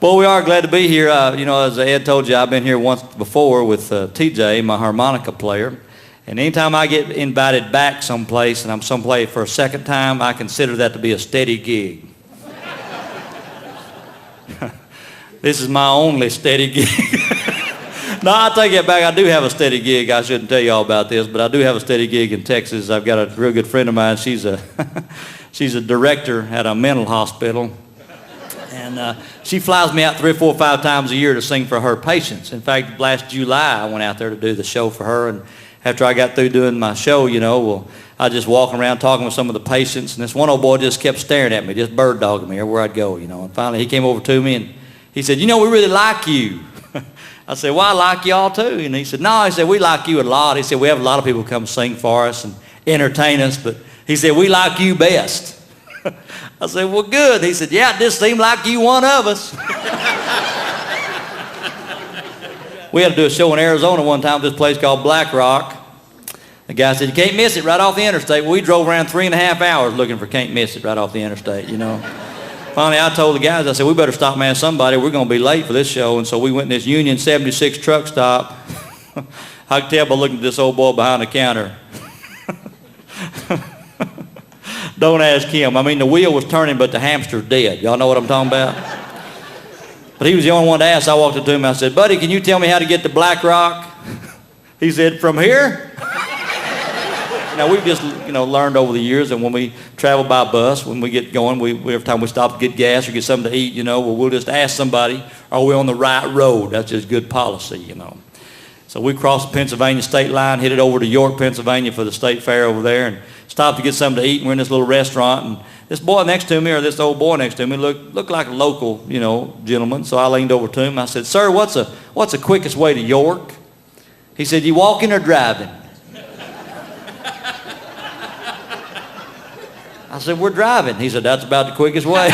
Well, we are glad to be here. As Ed told you, I've been here once before with TJ, my harmonica player. And anytime I get invited back someplace and I'm someplace for a second time, I consider that to be a steady gig. This is my only steady gig. No, I take it back. I do have a steady gig. I shouldn't tell you all about this, but I do have a steady gig in Texas. I've got a real good friend of mine. She's a director at a mental hospital. And she flies me out 3 or 4 or 5 times a year to sing for her patients. In fact, last July, I went out there to do the show for her. And after I got through doing my show, I just walking around talking with some of the patients. And this one old boy just kept staring at me, just bird dogging me everywhere I'd go, And finally, he came over to me and he said, we really like you. I said, well, I like y'all too. And he said, no, he said, we like you a lot. He said, we have a lot of people come sing for us and entertain us, but he said, we like you best. I said, well, good. He said, yeah, it just seemed like you one of us. We had to do a show in Arizona one time at this place called Black Rock. The guy said, you can't miss it right off the interstate. Well, we drove around 3.5 hours looking for can't miss it right off the interstate, Finally, I told the guys, I said, we better stop and ask somebody. We're going to be late for this show. And so we went in this Union 76 truck stop. I could tell by looking at this old boy behind the counter. Don't ask him. I mean, the wheel was turning, but the hamster's dead. Y'all know what I'm talking about? But he was the only one to ask. I walked up to him and I said, buddy, can you tell me how to get to Black Rock? He said, from here? Now, we've just, learned over the years that when we travel by bus, when we get going, every time we stop to get gas or get something to eat, we'll just ask somebody, are we on the right road? That's just good policy, So we crossed the Pennsylvania state line, headed over to York, Pennsylvania for the state fair over there, and stopped to get something to eat. And we're in this little restaurant, and this boy next to me, or this old boy next to me, looked like a local, gentleman. So I leaned over to him. I said, sir, what's the quickest way to York? He said, you walking or driving? I said, we're driving. He said, that's about the quickest way.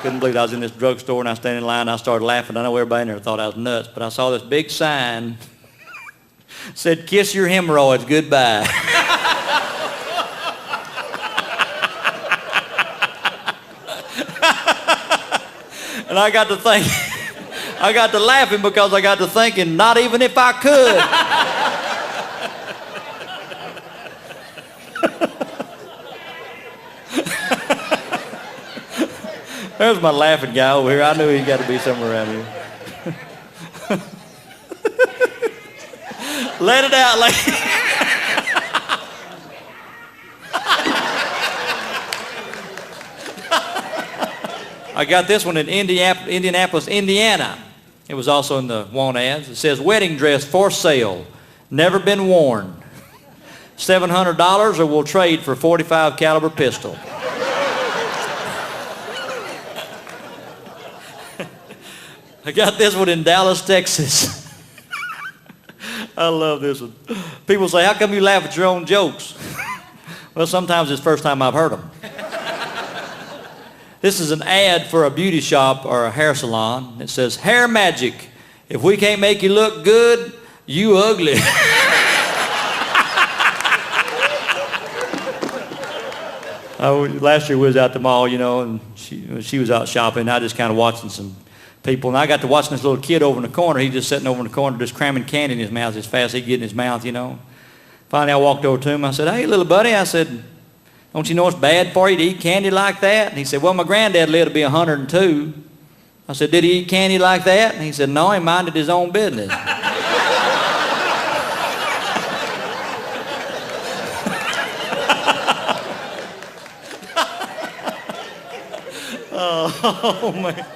Couldn't believe I was in this drugstore and I was standing in line and I started laughing. I know everybody in there thought I was nuts, but I saw this big sign said, kiss your hemorrhoids goodbye. And I got to laughing because I got to thinking, not even if I could. There's my laughing guy over here. I knew he'd got to be somewhere around here. Let it out, lady. I got this one in Indianapolis, Indiana. It was also in the want ads. It says, wedding dress for sale, never been worn. $700 or we'll trade for .45 caliber pistol. I got this one in Dallas, Texas. I love this one. People say, how come you laugh at your own jokes? Well, sometimes it's the first time I've heard them. This is an ad for a beauty shop or a hair salon. It says, hair magic. If we can't make you look good, you ugly. Last year we was out the mall, and she was out shopping. I just kind of watching some people, and I got to watching this little kid over in the corner. He's just sitting over in the corner just cramming candy in his mouth as fast as he can get in his mouth, Finally, I walked over to him. I said, hey, little buddy, I said, don't you know it's bad for you to eat candy like that? And he said, well, my granddad lived to be 102. I said, did he eat candy like that? And he said, no, he minded his own business. Oh, man.